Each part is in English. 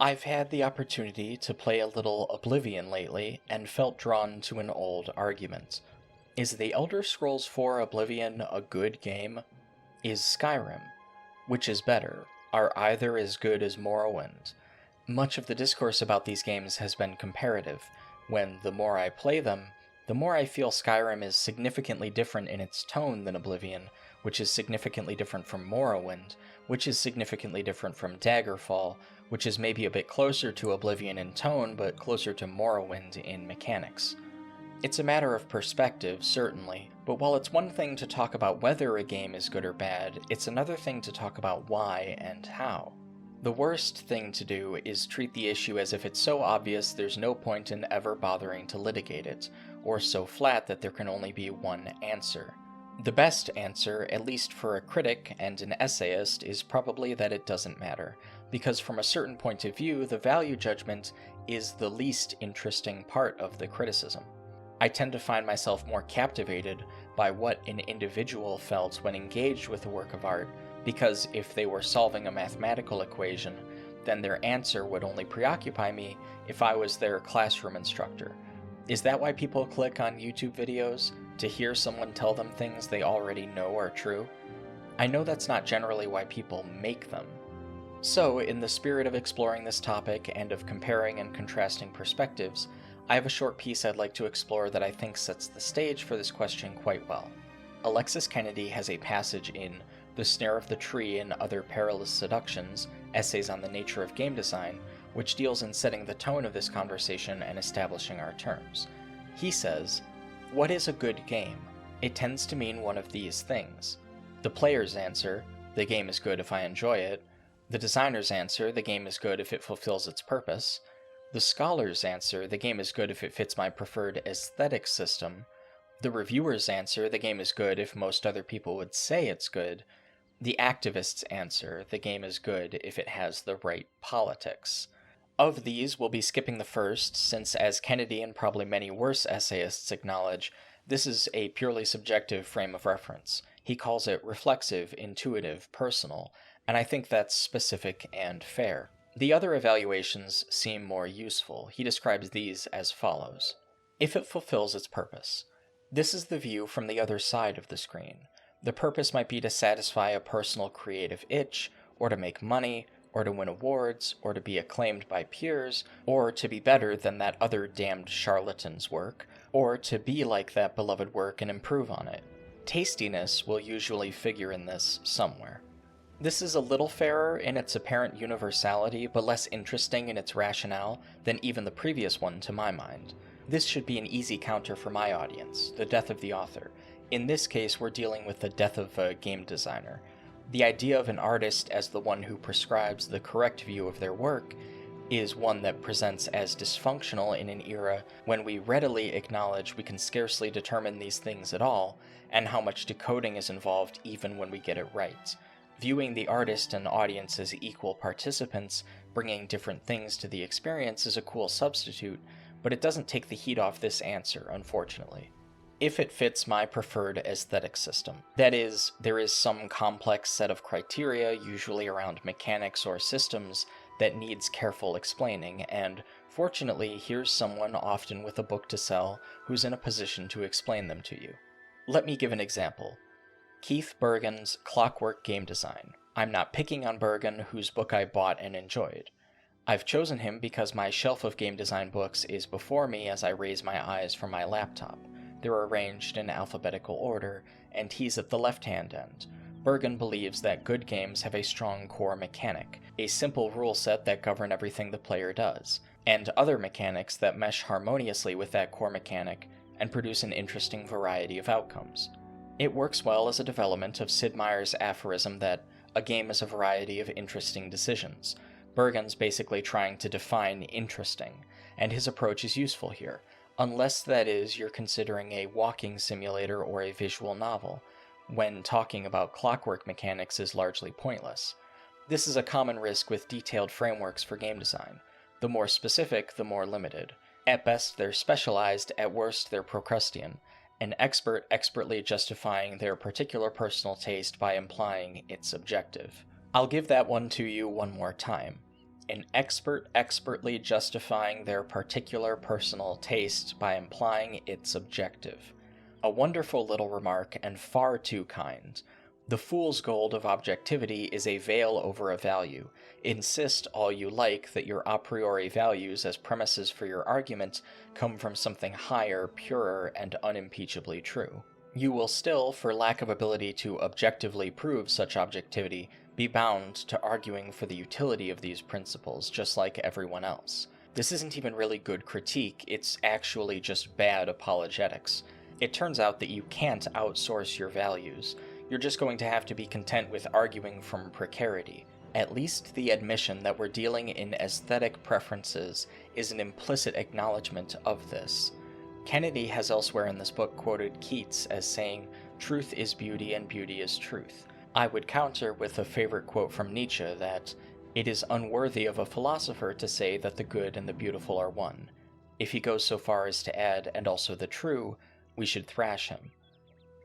I've had the opportunity to play a little Oblivion lately and felt drawn to an old argument. Is The Elder Scrolls IV Oblivion a good game? Is Skyrim? Which is better? Are either as good as Morrowind? Much of the discourse about these games has been comparative, when the more I play them, the more I feel Skyrim is significantly different in its tone than Oblivion, which is significantly different from Morrowind, which is significantly different from Daggerfall, which is maybe a bit closer to Oblivion in tone, but closer to Morrowind in mechanics. It's a matter of perspective, certainly, but while it's one thing to talk about whether a game is good or bad, it's another thing to talk about why and how. The worst thing to do is treat the issue as if it's so obvious there's no point in ever bothering to litigate it, or so flat that there can only be one answer. The best answer, at least for a critic and an essayist, is probably that it doesn't matter, because from a certain point of view, the value judgment is the least interesting part of the criticism. I tend to find myself more captivated by what an individual felt when engaged with a work of art, because if they were solving a mathematical equation, then their answer would only preoccupy me if I was their classroom instructor. Is that why people click on YouTube videos? To hear someone tell them things they already know are true? I know that's not generally why people make them. So, in the spirit of exploring this topic and of comparing and contrasting perspectives, I have a short piece I'd like to explore that I think sets the stage for this question quite well. Alexis Kennedy has a passage in The Snare of the Tree and Other Perilous Seductions, Essays on the Nature of Game Design, which deals in setting the tone of this conversation and establishing our terms. He says, "What is a good game? It tends to mean one of these things. The player's answer, the game is good if I enjoy it. The designer's answer, the game is good if it fulfills its purpose. The scholar's answer, the game is good if it fits my preferred aesthetic system. The reviewer's answer, the game is good if most other people would say it's good. The activist's answer, the game is good if it has the right politics." Of these, we'll be skipping the first, since as Kennedy and probably many worse essayists acknowledge, this is a purely subjective frame of reference. He calls it reflexive, intuitive, personal, and I think that's specific and fair. The other evaluations seem more useful. He describes these as follows. If it fulfills its purpose. This is the view from the other side of the screen. The purpose might be to satisfy a personal creative itch, or to make money, or to win awards, or to be acclaimed by peers, or to be better than that other damned charlatan's work, or to be like that beloved work and improve on it. Tastiness will usually figure in this somewhere. This is a little fairer in its apparent universality, but less interesting in its rationale than even the previous one to my mind. This should be an easy counter for my audience, the death of the author. In this case, we're dealing with the death of a game designer. The idea of an artist as the one who prescribes the correct view of their work is one that presents as dysfunctional in an era when we readily acknowledge we can scarcely determine these things at all, and how much decoding is involved even when we get it right. Viewing the artist and audience as equal participants, bringing different things to the experience is a cool substitute, but it doesn't take the heat off this answer, unfortunately. If it fits my preferred aesthetic system. That is, there is some complex set of criteria, usually around mechanics or systems, that needs careful explaining, and fortunately, here's someone, often with a book to sell, who's in a position to explain them to you. Let me give an example. Keith Bergen's Clockwork Game Design. I'm not picking on Bergen, whose book I bought and enjoyed. I've chosen him because my shelf of game design books is before me as I raise my eyes from my laptop. They're arranged in alphabetical order, and he's at the left-hand end. Bergen believes that good games have a strong core mechanic, a simple rule set that govern everything the player does, and other mechanics that mesh harmoniously with that core mechanic and produce an interesting variety of outcomes. It works well as a development of Sid Meier's aphorism that a game is a variety of interesting decisions. Bergen's basically trying to define interesting, and his approach is useful here. Unless, that is, you're considering a walking simulator or a visual novel, when talking about clockwork mechanics is largely pointless. This is a common risk with detailed frameworks for game design. The more specific, the more limited. At best, they're specialized, at worst, they're Procrustean, an expert expertly justifying their particular personal taste by implying it's subjective. I'll give that one to you one more time. an expert expertly justifying their particular personal taste by implying it's objective. A wonderful little remark, and far too kind. The fool's gold of objectivity is a veil over a value. Insist all you like that your a priori values as premises for your argument come from something higher, purer, and unimpeachably true. You will still, for lack of ability to objectively prove such objectivity, be bound to arguing for the utility of these principles, just like everyone else. This isn't even really good critique, it's actually just bad apologetics. It turns out that you can't outsource your values. You're just going to have to be content with arguing from precarity. At least the admission that we're dealing in aesthetic preferences is an implicit acknowledgement of this. Kennedy has elsewhere in this book quoted Keats as saying, "Truth is beauty and beauty is truth." I would counter with a favorite quote from Nietzsche that, "It is unworthy of a philosopher to say that the good and the beautiful are one." If he goes so far as to add, "and also the true," we should thrash him.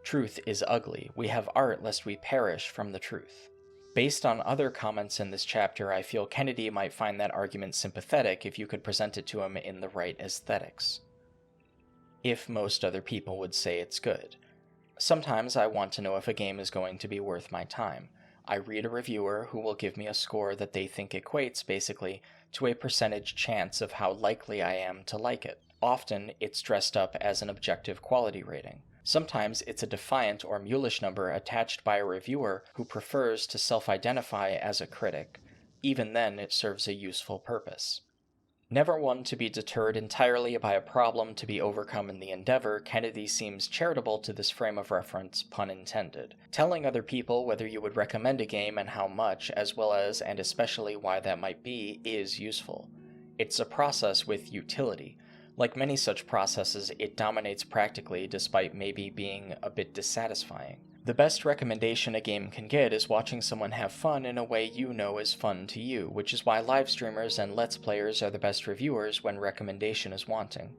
Truth is ugly. We have art lest we perish from the truth. Based on other comments in this chapter, I feel Kennedy might find that argument sympathetic if you could present it to him in the right aesthetics. If most other people would say it's good. Sometimes I want to know if a game is going to be worth my time. I read a reviewer who will give me a score that they think equates, basically, to a percentage chance of how likely I am to like it. Often, it's dressed up as an objective quality rating. Sometimes it's a defiant or mulish number attached by a reviewer who prefers to self-identify as a critic. Even then, it serves a useful purpose. Never one to be deterred entirely by a problem to be overcome in the endeavor, Kennedy seems charitable to this frame of reference, pun intended. Telling other people whether you would recommend a game and how much, as well as and especially why that might be, is useful. It's a process with utility. Like many such processes, it dominates practically despite maybe being a bit dissatisfying. The best recommendation a game can get is watching someone have fun in a way you know is fun to you, which is why live streamers and Let's Players are the best reviewers when recommendation is wanting.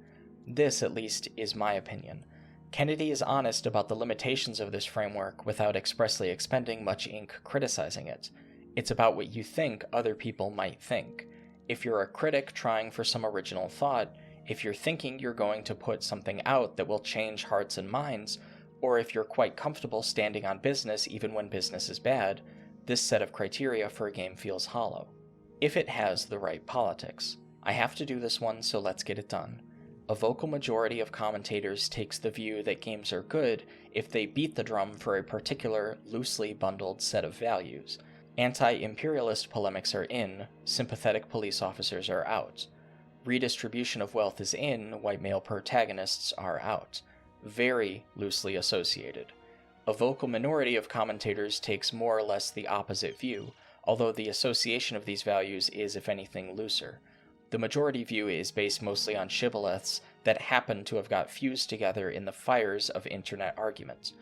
This, at least, is my opinion. Kennedy is honest about the limitations of this framework without expressly expending much ink criticizing it. It's about what you think other people might think. If you're a critic trying for some original thought, if you're thinking you're going to put something out that will change hearts and minds, or if you're quite comfortable standing on business even when business is bad, this set of criteria for a game feels hollow. If it has the right politics. I have to do this one, so let's get it done. A vocal majority of commentators takes the view that games are good if they beat the drum for a particular, loosely bundled set of values. Anti-imperialist polemics are in, sympathetic police officers are out. Redistribution of wealth is in, white male protagonists are out. Very loosely associated. A vocal minority of commentators takes more or less the opposite view, although the association of these values is, if anything, looser. The majority view is based mostly on shibboleths that happen to have got fused together in the fires of internet arguments.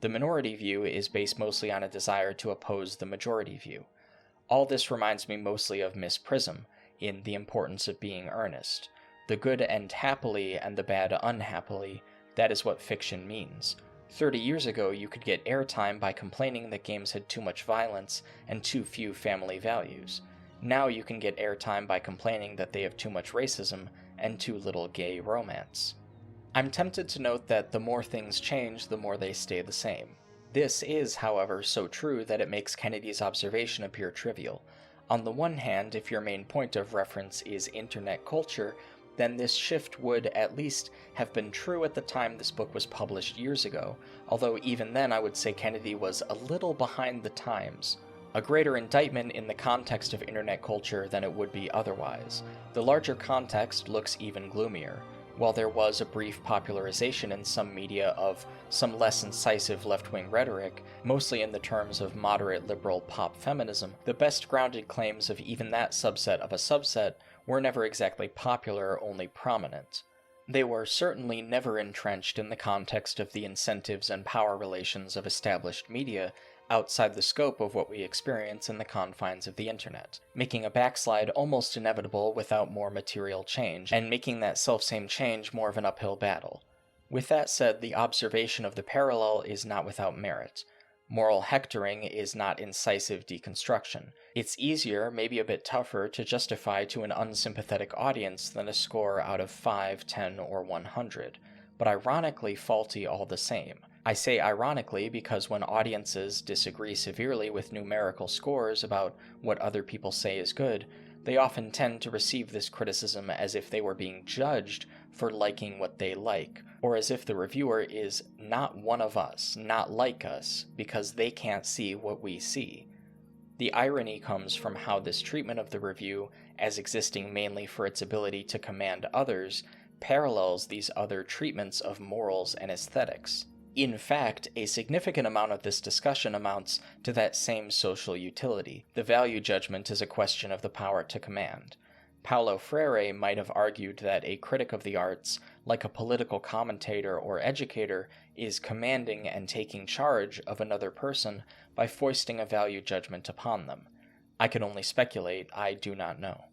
The minority view is based mostly on a desire to oppose the majority view. All this reminds me mostly of Miss Prism, in The Importance of Being Earnest. The good end happily and the bad unhappily, that is what fiction means. 30 years ago, you could get airtime by complaining that games had too much violence and too few family values. Now you can get airtime by complaining that they have too much racism and too little gay romance. I'm tempted to note that the more things change, the more they stay the same. This is, however, so true that it makes Kennedy's observation appear trivial. On the one hand, if your main point of reference is internet culture, then this shift would, at least, have been true at the time this book was published years ago, although even then I would say Kennedy was a little behind the times. A greater indictment in the context of internet culture than it would be otherwise. The larger context looks even gloomier. While there was a brief popularization in some media of some less incisive left-wing rhetoric, mostly in the terms of moderate liberal pop feminism, the best grounded claims of even that subset of a subset were never exactly popular, only prominent. They were certainly never entrenched in the context of the incentives and power relations of established media, outside the scope of what we experience in the confines of the internet, making a backslide almost inevitable without more material change, and making that selfsame change more of an uphill battle. With that said, the observation of the parallel is not without merit. Moral hectoring is not incisive deconstruction. It's easier, maybe a bit tougher, to justify to an unsympathetic audience than a score out of 5, 10, or 100, but ironically faulty all the same. I say ironically because when audiences disagree severely with numerical scores about what other people say is good, they often tend to receive this criticism as if they were being judged for liking what they like, or as if the reviewer is not one of us, not like us, because they can't see what we see. The irony comes from how this treatment of the review, as existing mainly for its ability to command others, parallels these other treatments of morals and aesthetics. In fact, a significant amount of this discussion amounts to that same social utility. The value judgment is a question of the power to command. Paulo Freire might have argued that a critic of the arts, like a political commentator or educator, is commanding and taking charge of another person by foisting a value judgment upon them. I can only speculate, I do not know.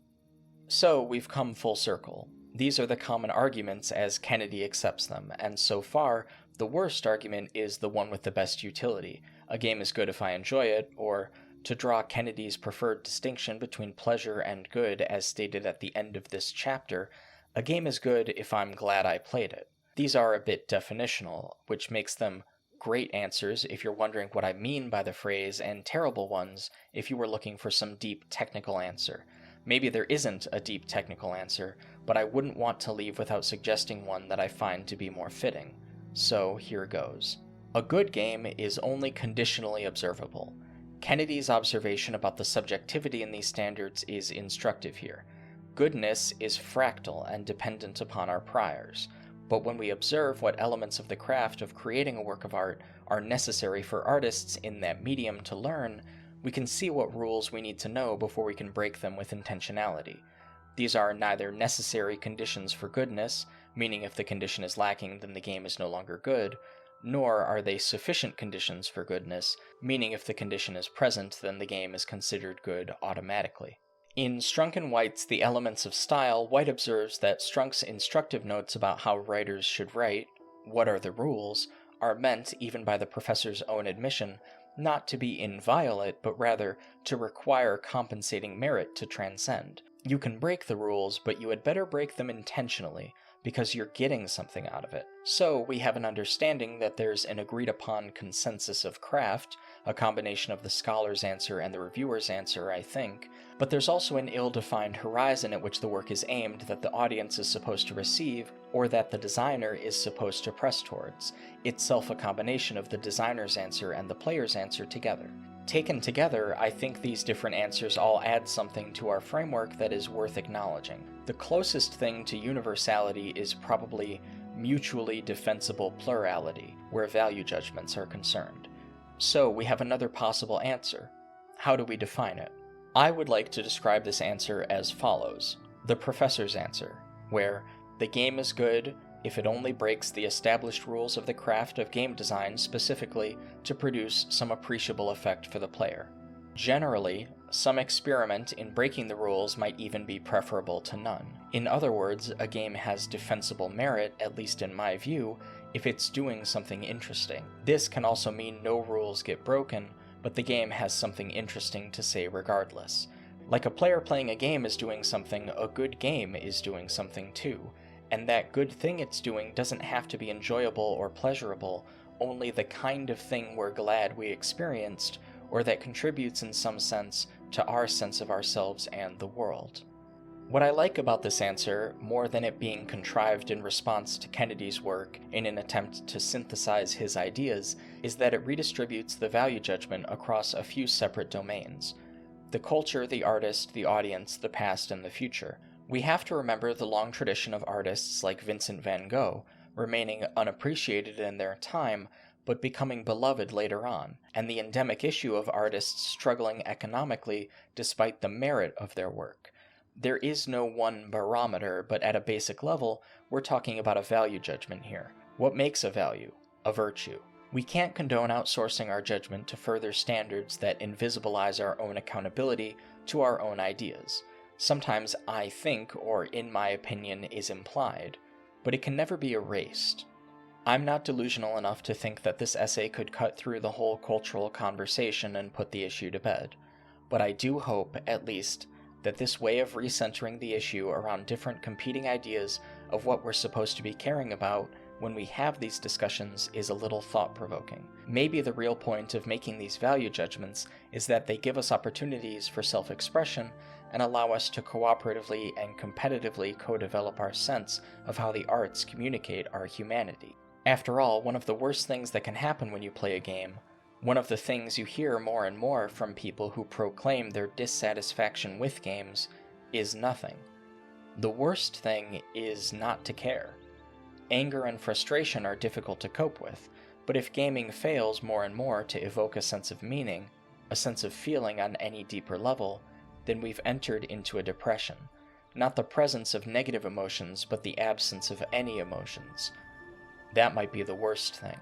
So, we've come full circle. These are the common arguments as Kennedy accepts them, and so far, the worst argument is the one with the best utility. A game is good if I enjoy it, or, to draw Kennedy's preferred distinction between pleasure and good as stated at the end of this chapter, a game is good if I'm glad I played it. These are a bit definitional, which makes them great answers if you're wondering what I mean by the phrase, and terrible ones if you were looking for some deep technical answer. Maybe there isn't a deep technical answer, but I wouldn't want to leave without suggesting one that I find to be more fitting. So here goes. A good game is only conditionally observable. Kennedy's observation about the subjectivity in these standards is instructive here. Goodness is fractal and dependent upon our priors, but when we observe what elements of the craft of creating a work of art are necessary for artists in that medium to learn, we can see what rules we need to know before we can break them with intentionality. These are neither necessary conditions for goodness, meaning if the condition is lacking then the game is no longer good, nor are they sufficient conditions for goodness, meaning if the condition is present then the game is considered good automatically. In Strunk and White's The Elements of Style, White observes that Strunk's instructive notes about how writers should write, what are the rules, are meant, even by the professor's own admission, not to be inviolate, but rather to require compensating merit to transcend. You can break the rules, but you had better break them intentionally, because you're getting something out of it. So we have an understanding that there's an agreed-upon consensus of craft, a combination of the scholar's answer and the reviewer's answer, I think, but there's also an ill-defined horizon at which the work is aimed that the audience is supposed to receive, or that the designer is supposed to press towards, itself a combination of the designer's answer and the player's answer together. Taken together, I think these different answers all add something to our framework that is worth acknowledging. The closest thing to universality is probably mutually defensible plurality, where value judgments are concerned. So we have another possible answer. How do we define it? I would like to describe this answer as follows. The professor's answer, where the game is good if it only breaks the established rules of the craft of game design specifically to produce some appreciable effect for the player. Generally, some experiment in breaking the rules might even be preferable to none. In other words, a game has defensible merit, at least in my view, if it's doing something interesting. This can also mean no rules get broken, but the game has something interesting to say regardless. Like a player playing a game is doing something, a good game is doing something too. And that good thing it's doing doesn't have to be enjoyable or pleasurable, only the kind of thing we're glad we experienced, or that contributes in some sense to our sense of ourselves and the world. What I like about this answer, more than it being contrived in response to Kennedy's work in an attempt to synthesize his ideas, is that it redistributes the value judgment across a few separate domains: the culture, the artist, the audience, the past, and the future. We have to remember the long tradition of artists like Vincent van Gogh, remaining unappreciated in their time, but becoming beloved later on, and the endemic issue of artists struggling economically despite the merit of their work. There is no one barometer, but at a basic level, we're talking about a value judgment here. What makes a value? A virtue. We can't condone outsourcing our judgment to further standards that invisibilize our own accountability to our own ideas. Sometimes I think, or in my opinion, is implied, but it can never be erased. I'm not delusional enough to think that this essay could cut through the whole cultural conversation and put the issue to bed, but I do hope, at least, that this way of recentering the issue around different competing ideas of what we're supposed to be caring about when we have these discussions is a little thought-provoking. Maybe the real point of making these value judgments is that they give us opportunities for self-expression and allow us to cooperatively and competitively co-develop our sense of how the arts communicate our humanity. After all, one of the worst things that can happen when you play a game, one of the things you hear more and more from people who proclaim their dissatisfaction with games, is nothing. The worst thing is not to care. Anger and frustration are difficult to cope with, but if gaming fails more and more to evoke a sense of meaning, a sense of feeling on any deeper level, then we've entered into a depression. Not the presence of negative emotions, but the absence of any emotions. That might be the worst thing.